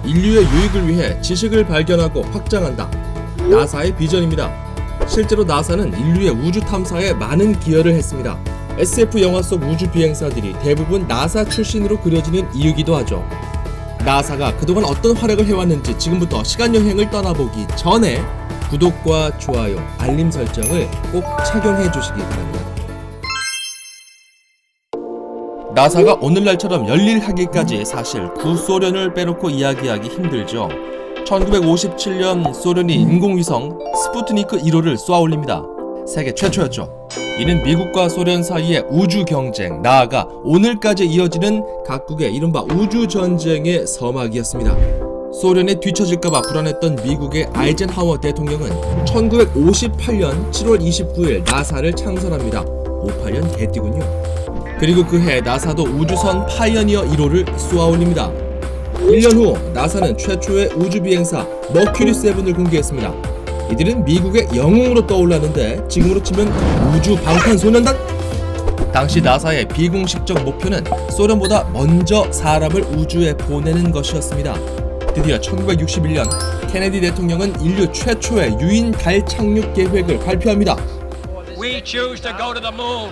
인류의 유익을 위해 지식을 발견하고 확장한다. 나사의 비전입니다. 실제로 나사는 인류의 우주 탐사에 많은 기여를 했습니다. SF 영화 속 우주 비행사들이 대부분 나사 출신으로 그려지는 이유기도 하죠. 나사가 그동안 어떤 활약을 해왔는지 지금부터 시간여행을 떠나보기 전에 구독과 좋아요, 알림 설정을 꼭 착용해 주시기 바랍니다. 나사가 오늘날처럼 열일하기까지 사실 구소련을 빼놓고 이야기하기 힘들죠. 1957년 소련이 인공위성 스푸트니크 1호를 쏘아올립니다. 세계 최초였죠. 이는 미국과 소련 사이의 우주 경쟁, 나아가 오늘까지 이어지는 각국의 이른바 우주 전쟁의 서막이었습니다. 소련에 뒤처질까봐 불안했던 미국의 아이젠하워 대통령은 1958년 7월 29일 나사를 창설합니다. 58년 개띠군요. 그리고 그해 나사도 우주선 파이어니어 1호를 쏘아올립니다. 1년 후 나사는 최초의 우주 비행사 머큐리 7을 공개했습니다. 이들은 미국의 영웅으로 떠올랐는데 지금으로 치면 우주 방탄소년단? 당시 나사의 비공식적 목표는 소련보다 먼저 사람을 우주에 보내는 것이었습니다. 드디어 1961년 케네디 대통령은 인류 최초의 유인 달 착륙 계획을 발표합니다. We choose to go to the moon.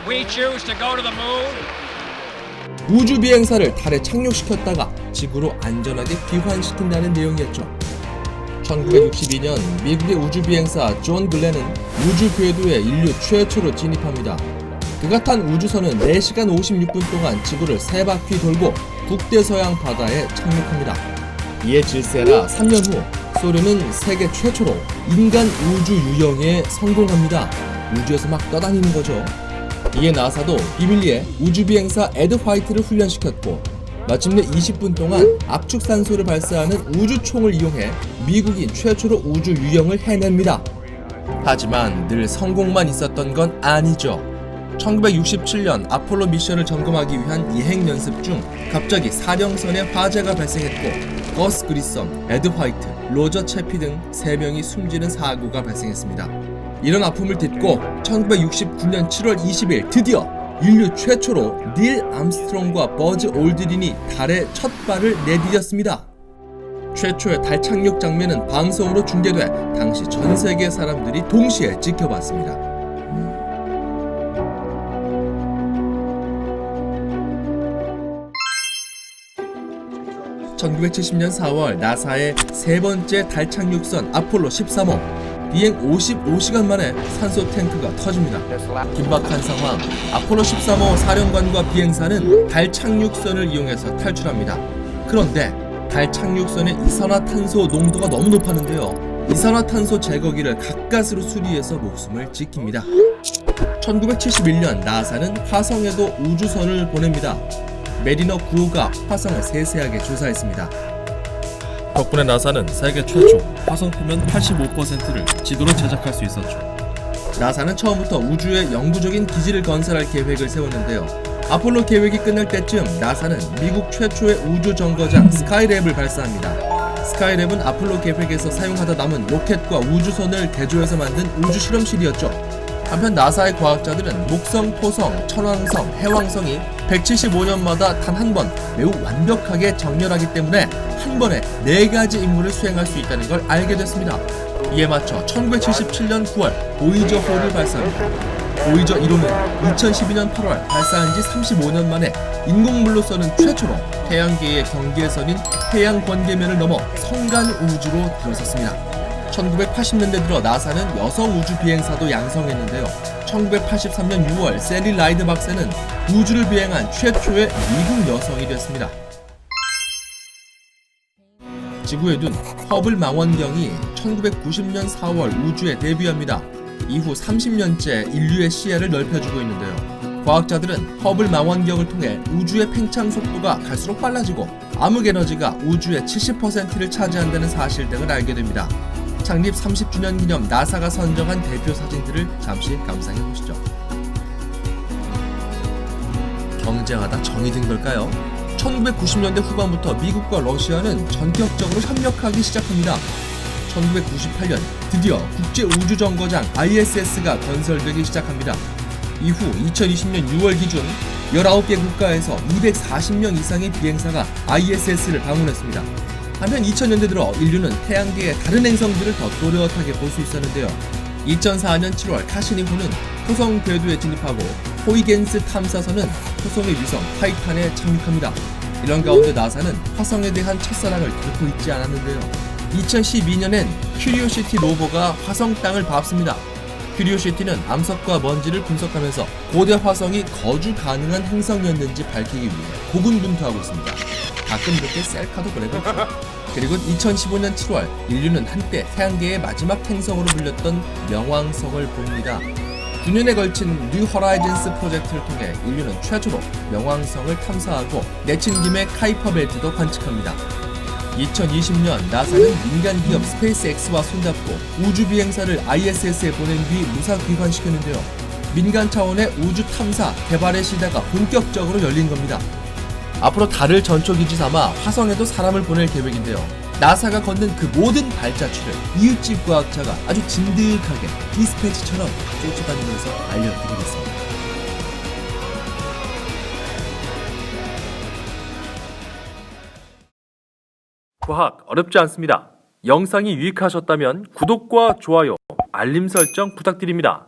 We choose to go to the moon. 우주 비행사를 달에 착륙시켰다가 지구로 안전하게 귀환시킨다는 내용이었죠. 1962년 미국의 우주 비행사 존 글렌은 우주 궤도에 인류 최초로 진입합니다. 그가 탄 우주선은 4시간 56분 동안 지구를 3바퀴 돌고 북대서양 바다에 착륙합니다. 이에 질세라 3년 후 소련은 세계 최초로 인간 우주 유영에 성공합니다. 우주에서 막 떠다니는 거죠. 이에 나사도 비밀리에 우주 비행사 에드 화이트를 훈련시켰고 마침내 20분 동안 압축산소를 발사하는 우주총을 이용해 미국이 최초로 우주 유영을 해냅니다. 하지만 늘 성공만 있었던 건 아니죠. 1967년 아폴로 미션을 점검하기 위한 예행 연습 중 갑자기 사령선에 화재가 발생했고 거스 그리썸, 에드 화이트, 로저 채피 등 3명이 숨지는 사고가 발생했습니다. 이런 아픔을 딛고 1969년 7월 20일 드디어 인류 최초로 닐 암스트롱과 버즈 올드린이 달에 첫 발을 내디뎠습니다. 최초의 달 착륙 장면은 방송으로 중계돼 당시 전 세계 사람들이 동시에 지켜봤습니다. (1970년 4월) 나사의 세 번째 달 착륙선 아폴로 13호 비행 55시간 만에 산소 탱크가 터집니다. 긴박한 상황, 아폴로 13호 사령관과 비행사는 달 착륙선을 이용해서 탈출합니다. 그런데 달 착륙선의 이산화탄소 농도가 너무 높았는데요. 이산화탄소 제거기를 가까스로 수리해서 목숨을 지킵니다. 1971년 나사는 화성에도 우주선을 보냅니다. 메리너 9호가 화성을 세세하게 조사했습니다. 덕분에 나사는 세계 최초 화성 표면 85%를 지도로 제작할 수 있었죠. 나사는 처음부터 우주에 영구적인 기지를 건설할 계획을 세웠는데요. 아폴로 계획이 끝날 때쯤 나사는 미국 최초의 우주 정거장 스카이랩을 발사합니다. 스카이랩은 아폴로 계획에서 사용하다 남은 로켓과 우주선을 대조해서 만든 우주 실험실이었죠. 한편 나사의 과학자들은 목성, 토성, 천왕성, 해왕성이 175년마다 단 한 번 매우 완벽하게 정렬하기 때문에 한 번에 4가지 임무를 수행할 수 있다는 걸 알게 됐습니다. 이에 맞춰 1977년 9월 보이저호를 발사합니다. 보이저 1호는 2012년 8월 발사한 지 35년 만에 인공물로 쏘는 최초로 태양계의 경계선인 태양 권계면을 넘어 성간 우주로 들어섰습니다. 1980년대 들어 나사는 여성 우주 비행사도 양성했는데요. 1983년 6월 셀리 라이드 박사는 우주를 비행한 최초의 미국 여성이 됐습니다. 지구에 둔 허블 망원경이 1990년 4월 우주에 데뷔합니다. 이후 30년째 인류의 시야를 넓혀주고 있는데요. 과학자들은 허블 망원경을 통해 우주의 팽창 속도가 갈수록 빨라지고 암흑 에너지가 우주의 70%를 차지한다는 사실 등을 알게 됩니다. 창립 30주년 기념 나사가 선정한 대표 사진들을 잠시 감상해 보시죠. 경쟁하다 정이 든 걸까요? 1990년대 후반부터 미국과 러시아는 전격적으로 협력하기 시작합니다. 1998년 드디어 국제우주정거장 ISS가 건설되기 시작합니다. 이후 2020년 6월 기준 19개 국가에서 240명 이상의 비행사가 ISS를 방문했습니다. 한편 2000년대 들어 인류는 태양계의 다른 행성들을 더 또렷하게 볼 수 있었는데요. 2004년 7월 카시니호는 토성 궤도에 진입하고 호이겐스 탐사선은 토성의 위성 타이탄에 착륙합니다. 이런 가운데 나사는 화성에 대한 첫사랑을 결코 잊지 않았는데요. 2012년엔 큐리오시티 로버가 화성 땅을 밟습니다. 큐리오시티는 암석과 먼지를 분석하면서 고대 화성이 거주 가능한 행성이었는지 밝히기 위해 고군분투하고 있습니다. 가끔 이렇게 셀카도 보내고 있죠. 그리고 2015년 7월 인류는 한때 태양계의 마지막 행성으로 불렸던 명왕성을 봅니다. 9년에 걸친 뉴 허라이즌스 프로젝트를 통해 인류는 최초로 명왕성을 탐사하고 내친 김에 카이퍼 벨트도 관측합니다. 2020년 나사는 민간 기업 스페이스X와 손잡고 우주 비행사를 ISS에 보낸 뒤 무사 귀환시켰는데요. 민간 차원의 우주 탐사 개발의 시대가 본격적으로 열린 겁니다. 앞으로 달을 전초기지 삼아 화성에도 사람을 보낼 계획인데요. 나사가 걷는 그 모든 발자취를 이웃집 과학자가 아주 진득하게 디스패치처럼 쫓아다니면서 알려드리겠습니다. 과학 어렵지 않습니다. 영상이 유익하셨다면 구독과 좋아요, 알림 설정 부탁드립니다.